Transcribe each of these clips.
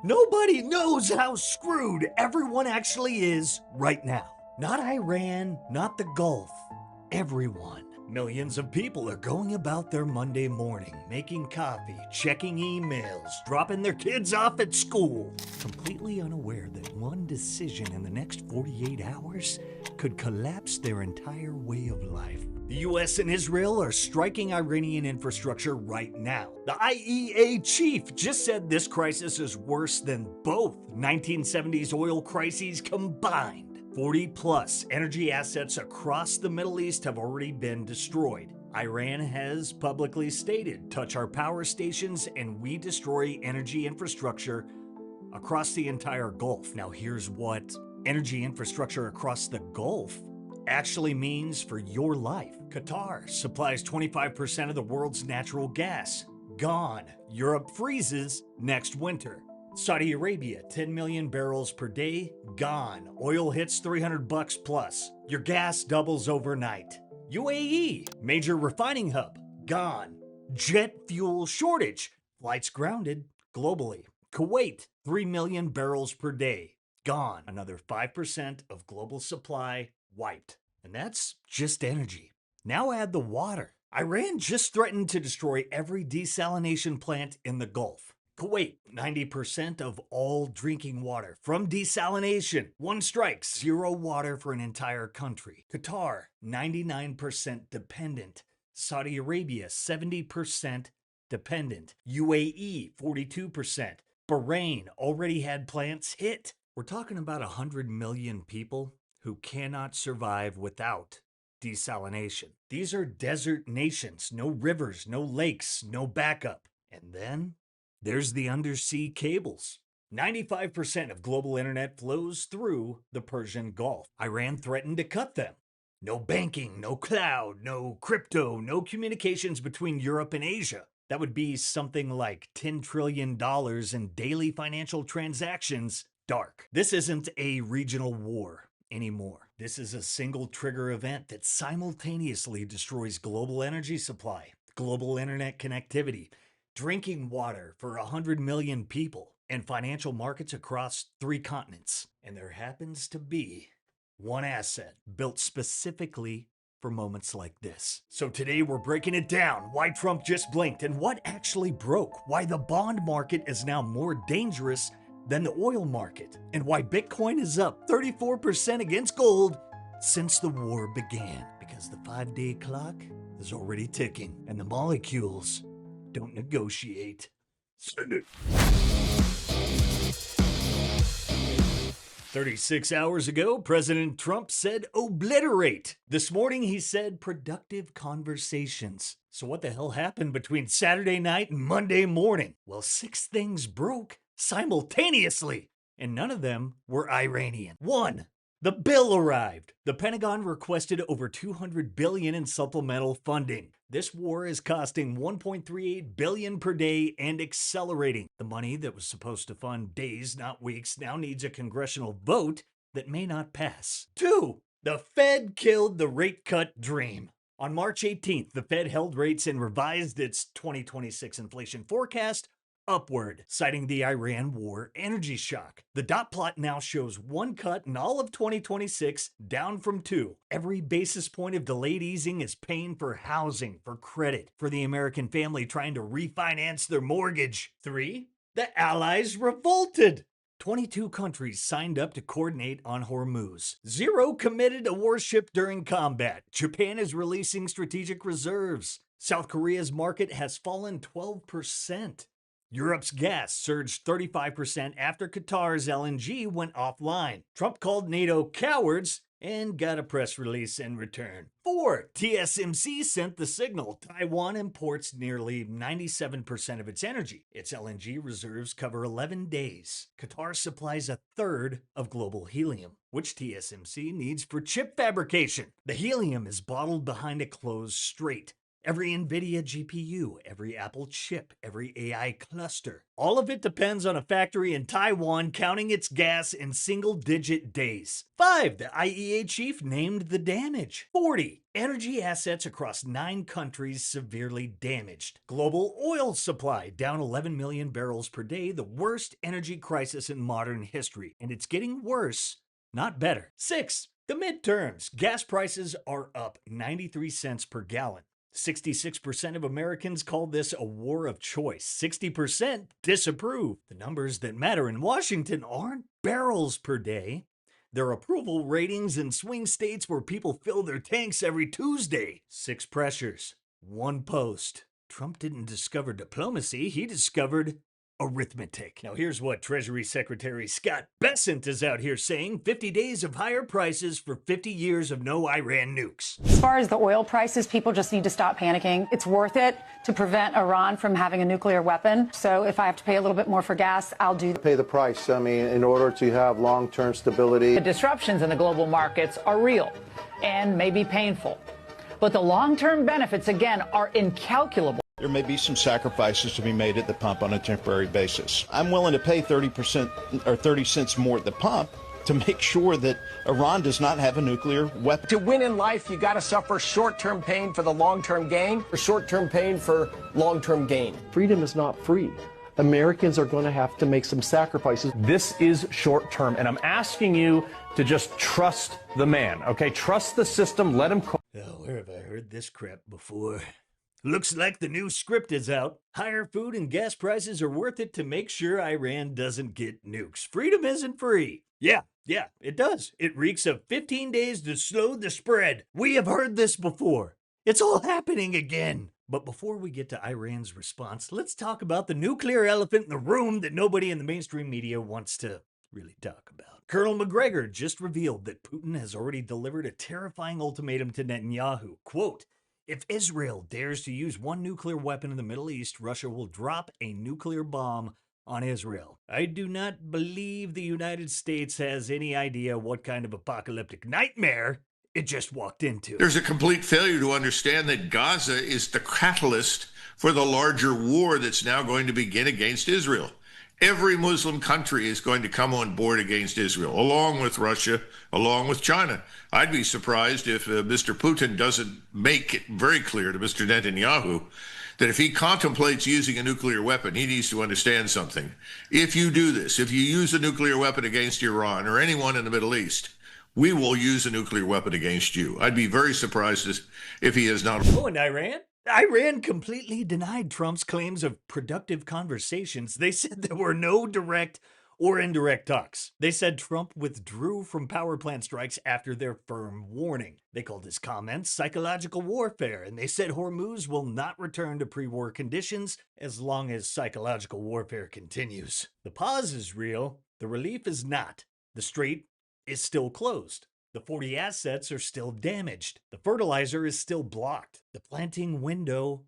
Nobody knows how screwed everyone actually is right now. Not Iran, not the Gulf. Everyone. Millions of people are going about their Monday morning, making coffee, checking emails, dropping their kids off at school, completely unaware that one decision in the next 48 hours could collapse their entire way of life. The US and Israel are striking Iranian infrastructure right now. The IEA chief just said this crisis is worse than both 1970s oil crises combined. 40 plus energy assets across the Middle East have already been destroyed. Iran has publicly stated, touch our power stations and we destroy energy infrastructure across the entire Gulf. Now here's what energy infrastructure across the Gulf actually means for your life. Qatar supplies 25% of the world's natural gas. Gone. Europe freezes next winter. Saudi Arabia, 10 million barrels per day, gone. Oil hits $300 plus. Your gas doubles overnight. UAE, major refining hub, gone. Jet fuel shortage, flights grounded globally. Kuwait, 3 million barrels per day, gone. Another 5% of global supply wiped. And that's just energy. Now add the water. Iran just threatened to destroy every desalination plant in the Gulf. Kuwait, 90% of all drinking water from desalination. One strike, zero water for an entire country. Qatar, 99% dependent. Saudi Arabia, 70% dependent. UAE, 42%. Bahrain already had plants hit. We're talking about 100 million people who cannot survive without desalination. These are desert nations, no rivers, no lakes, no backup. And then there's the undersea cables. 95% of global internet flows through the Persian Gulf. Iran threatened to cut them. No banking, no cloud, no crypto, no communications between Europe and Asia. That would be something like $10 trillion in daily financial transactions. Dark. This isn't a regional war anymore. This is a single trigger event that simultaneously destroys global energy supply, global internet connectivity, drinking water for 100 million people, and financial markets across 3 continents. And there happens to be one asset built specifically for moments like this. So today we're breaking it down, why Trump just blinked and what actually broke, why the bond market is now more dangerous than the oil market, and why Bitcoin is up 34% against gold since the war began. Because the 5-day clock is already ticking and the molecules don't negotiate. Send it. 36 hours ago, President Trump said obliterate. This morning he said productive conversations. So what the hell happened between Saturday night and Monday morning? Well, 6 things broke simultaneously, and none of them were Iranian. 1. The bill arrived. The Pentagon requested over $200 billion in supplemental funding. This war is costing $1.38 billion per day and accelerating. The money that was supposed to fund days, not weeks, now needs a congressional vote that may not pass. 2. The Fed killed the rate cut dream. On March 18th, the Fed held rates and revised its 2026 inflation forecast upward, citing the Iran war energy shock. The dot plot now shows 1 cut in all of 2026, down from 2. Every basis point of delayed easing is paying for housing, for credit, for the American family trying to refinance their mortgage. 3. The Allies revolted. 22 countries signed up to coordinate on Hormuz. 0 committed a warship during combat. Japan is releasing strategic reserves. South Korea's market has fallen 12%. Europe's gas surged 35% after Qatar's LNG went offline. Trump called NATO cowards and got a press release in return. 4. TSMC sent the signal. Taiwan imports nearly 97% of its energy. Its LNG reserves cover 11 days. Qatar supplies 1/3 of global helium, which TSMC needs for chip fabrication. The helium is bottled behind a closed strait. Every NVIDIA GPU, every Apple chip, every AI cluster. All of it depends on a factory in Taiwan counting its gas in single-digit days. 5. The IEA chief named the damage. 40. Energy assets across 9 countries severely damaged. Global oil supply down 11 million barrels per day, the worst energy crisis in modern history. And it's getting worse, not better. 6. The midterms. Gas prices are up 93 cents per gallon. 66% of Americans call this a war of choice. 60% disapprove. The numbers that matter in Washington aren't barrels per day. They're approval ratings in swing states where people fill their tanks every Tuesday. 6 pressures, 1 post. Trump didn't discover diplomacy, he discovered arithmetic. Now here's what Treasury Secretary Scott Bessent is out here saying: 50 days of higher prices for 50 years of no Iran nukes. As far as the oil prices, people just need to stop panicking. It's worth it to prevent Iran from having a nuclear weapon. So if I have to pay a little bit more for gas, I'll do pay the price. I mean, in order to have long-term stability. The disruptions in the global markets are real and may be painful. But the long-term benefits, again, are incalculable. There may be some sacrifices to be made at the pump on a temporary basis. I'm willing to pay 30% or 30 cents more at the pump to make sure that Iran does not have a nuclear weapon. To win in life, you got to suffer short-term pain for the long-term gain, or short-term pain for long-term gain. Freedom is not free. Americans are going to have to make some sacrifices. This is short-term, and I'm asking you to just trust the man, okay? Trust the system, let him... Oh, where have I heard this crap before? Looks like the new script is out. Higher food and gas prices are worth it to make sure Iran doesn't get nukes. Freedom isn't free. Yeah, it does. It reeks of 15 days to slow the spread. We have heard this before. It's all happening again. But before we get to Iran's response, let's talk about the nuclear elephant in the room that nobody in the mainstream media wants to really talk about. Colonel McGregor just revealed that Putin has already delivered a terrifying ultimatum to Netanyahu. Quote, "If Israel dares to use one nuclear weapon in the Middle East, Russia will drop a nuclear bomb on Israel." I do not believe the United States has any idea what kind of apocalyptic nightmare it just walked into. There's a complete failure to understand that Gaza is the catalyst for the larger war that's now going to begin against Israel. Every Muslim country is going to come on board against Israel, along with Russia, along with China. I'd be surprised if Mr. Putin doesn't make it very clear to Mr. Netanyahu that if he contemplates using a nuclear weapon, he needs to understand something. If you do this, if you use a nuclear weapon against Iran or anyone in the Middle East, we will use a nuclear weapon against you. I'd be very surprised if he has not. Oh, and Iran? Iran completely denied Trump's claims of productive conversations. They said there were no direct or indirect talks. They said Trump withdrew from power plant strikes after their firm warning. They called his comments psychological warfare, and they said Hormuz will not return to pre-war conditions as long as psychological warfare continues. The pause is real. The relief is not. The strait is still closed. The 40 assets are still damaged. The fertilizer is still blocked. The planting window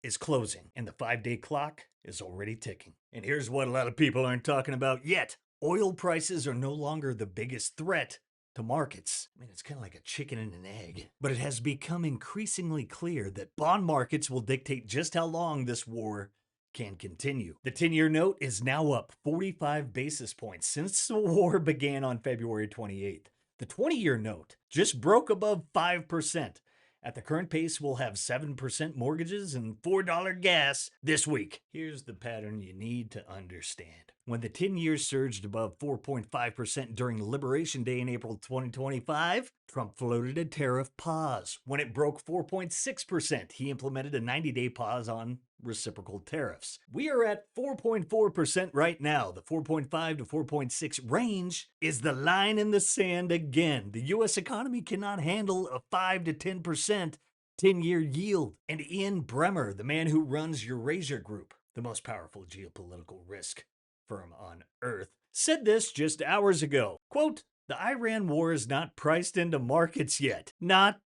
is closing, and the 5-day clock is already ticking. And here's what a lot of people aren't talking about yet. Oil prices are no longer the biggest threat to markets. I mean, it's kind of like a chicken and an egg. But it has become increasingly clear that bond markets will dictate just how long this war can continue. The 10-year note is now up 45 basis points since the war began on February 28th. The 20-year note just broke above 5%. At the current pace, we'll have 7% mortgages and $4 gas this week. Here's the pattern you need to understand. When the 10 years surged above 4.5% during Liberation Day in April 2025, Trump floated a tariff pause. When it broke 4.6%, he implemented a 90-day pause on reciprocal tariffs. We are at 4.4% right now. The 4.5 to 4.6 range is the line in the sand again. The U.S. economy cannot handle a 5 to 10% 10-year yield. And Ian Bremmer, the man who runs Eurasia Group, the most powerful geopolitical risk firm on earth, said this just hours ago. Quote, "The Iran war is not priced into markets yet. Not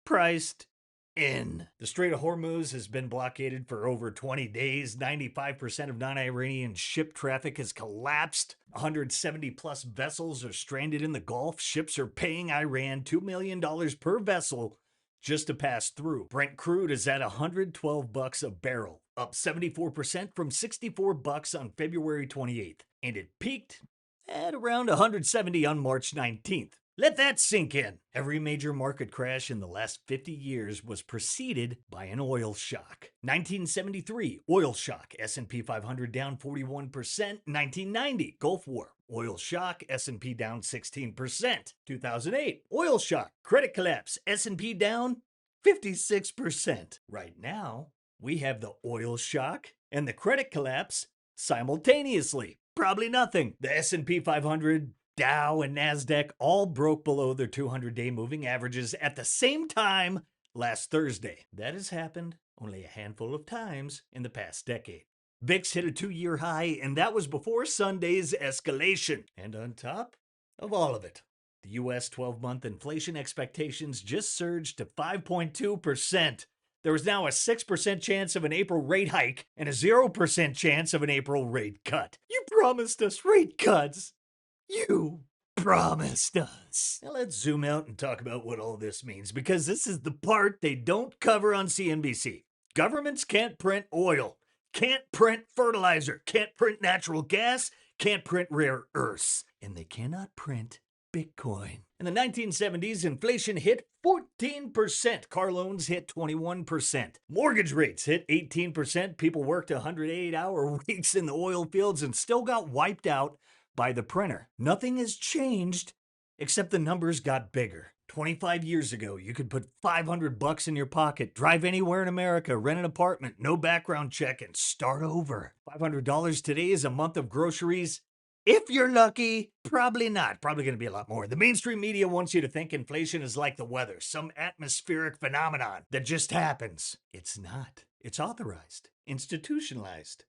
priced in." The Strait of Hormuz has been blockaded for over 20 days. 95% of non-Iranian ship traffic has collapsed. 170 plus vessels are stranded in the Gulf. Ships are paying Iran $2 million per vessel just to pass through. Brent crude is at $112 a barrel, up 74% from $64 on February 28th, and it peaked at around $170 on March 19th. Let that sink in. Every major market crash in the last 50 years was preceded by an oil shock. 1973, oil shock, S&P 500 down 41%. 1990, Gulf War, oil shock, S&P down 16%. 2008, oil shock, credit collapse, S&P down 56%. Right now, we have the oil shock and the credit collapse simultaneously. Probably nothing. The S&P 500, Dow, and NASDAQ all broke below their 200-day moving averages at the same time last Thursday. That has happened only a handful of times in the past decade. VIX hit a 2-year high, and that was before Sunday's escalation. And on top of all of it, the U.S. 12-month inflation expectations just surged to 5.2%. There is now a 6% chance of an April rate hike and a 0% chance of an April rate cut. You promised us rate cuts. You promised us. Now let's zoom out and talk about what all this means, because this is the part they don't cover on CNBC. Governments can't print oil, can't print fertilizer, can't print natural gas, can't print rare earths, and they cannot print Bitcoin. In the 1970s, inflation hit 14%. Car loans hit 21%. Mortgage rates hit 18%. People worked 108-hour weeks in the oil fields and still got wiped out by the printer. Nothing has changed except the numbers got bigger. 25 years ago, you could put $500 in your pocket, drive anywhere in America, rent an apartment, no background check, and start over. $500 today is a month of groceries. If you're lucky, probably not. Probably going to be a lot more. The mainstream media wants you to think inflation is like the weather, some atmospheric phenomenon that just happens. It's not. It's authorized, institutionalized,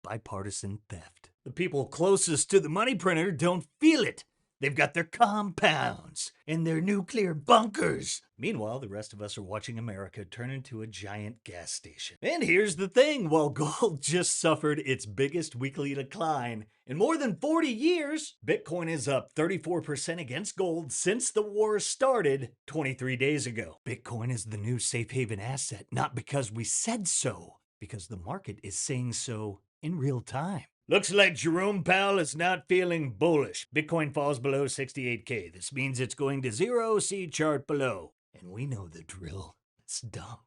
bipartisan theft. The people closest to the money printer don't feel it. They've got their compounds and their nuclear bunkers. Meanwhile, the rest of us are watching America turn into a giant gas station. And here's the thing, while gold just suffered its biggest weekly decline in more than 40 years, Bitcoin is up 34% against gold since the war started 23 days ago. Bitcoin is the new safe haven asset, not because we said so, because the market is saying so in real time. Looks like Jerome Powell is not feeling bullish. Bitcoin falls below 68K. This means it's going to zero, see chart below. And we know the drill. Let's dump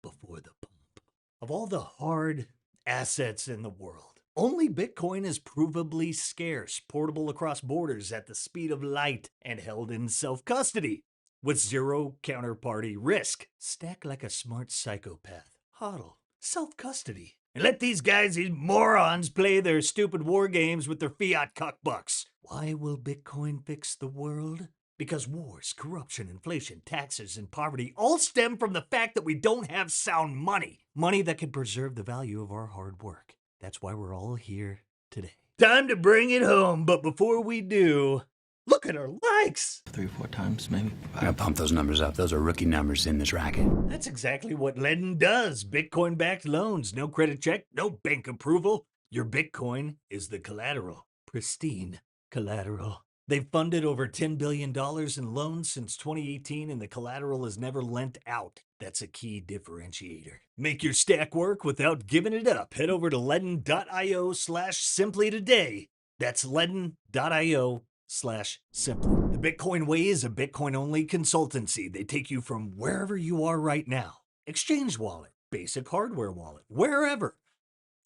before the pump. Of all the hard assets in the world, only Bitcoin is provably scarce, portable across borders at the speed of light, and held in self-custody with zero counterparty risk. Stack like a smart psychopath. HODL. Self-custody. And let these guys, these morons, play their stupid war games with their fiat cuckbucks. Why will Bitcoin fix the world? Because wars, corruption, inflation, taxes, and poverty all stem from the fact that we don't have sound money. Money that can preserve the value of our hard work. That's why we're all here today. Time to bring it home, but before we do, look at our likes. 3 or 4 times, maybe. I gotta pump those numbers up. Those are rookie numbers in this racket. That's exactly what Ledden does. Bitcoin-backed loans. No credit check, no bank approval. Your Bitcoin is the collateral. Pristine collateral. They've funded over $10 billion in loans since 2018, and the collateral is never lent out. That's a key differentiator. Make your stack work without giving it up. Head over to ledden.io/simply today. That's ledden.io/simply. The Bitcoin Way is a Bitcoin-only consultancy. They take you from wherever you are right now, exchange wallet, basic hardware wallet, wherever,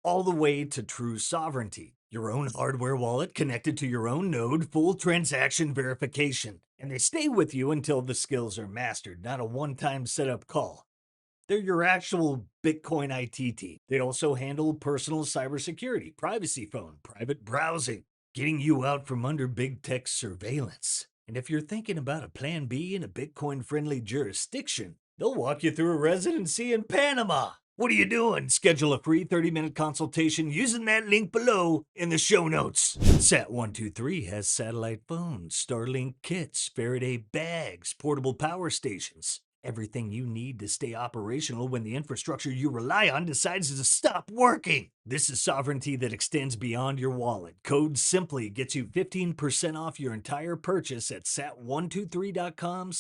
all the way to true sovereignty. Your own hardware wallet connected to your own node, full transaction verification. And they stay with you until the skills are mastered, not a one-time setup call. They're your actual Bitcoin IT team. They also handle personal cybersecurity, privacy phone, private browsing, getting you out from under big tech surveillance. And if you're thinking about a plan B in a Bitcoin-friendly jurisdiction, they'll walk you through a residency in Panama. What are you doing? Schedule a free 30-minute consultation using that link below in the show notes. Sat123 has satellite phones, Starlink kits, Faraday bags, portable power stations. Everything you need to stay operational when the infrastructure you rely on decides to stop working. This is sovereignty that extends beyond your wallet. Code SIMPLY gets you 15% off your entire purchase at sat123.com/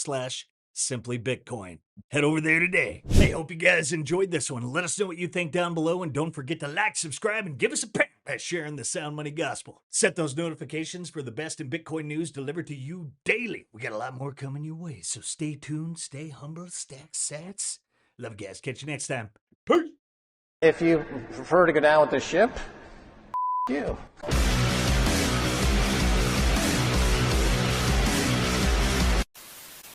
Simply Bitcoin. Head over there today. Hey, hope you guys enjoyed this one. Let us know what you think down below, and don't forget to like, subscribe, and give us a pat by sharing the Sound Money Gospel. Set those notifications for the best in Bitcoin news delivered to you daily. We got a lot more coming your way, so stay tuned, stay humble, stack sats. Love you guys. Catch you next time. Peace. If you prefer to go down with the ship, you.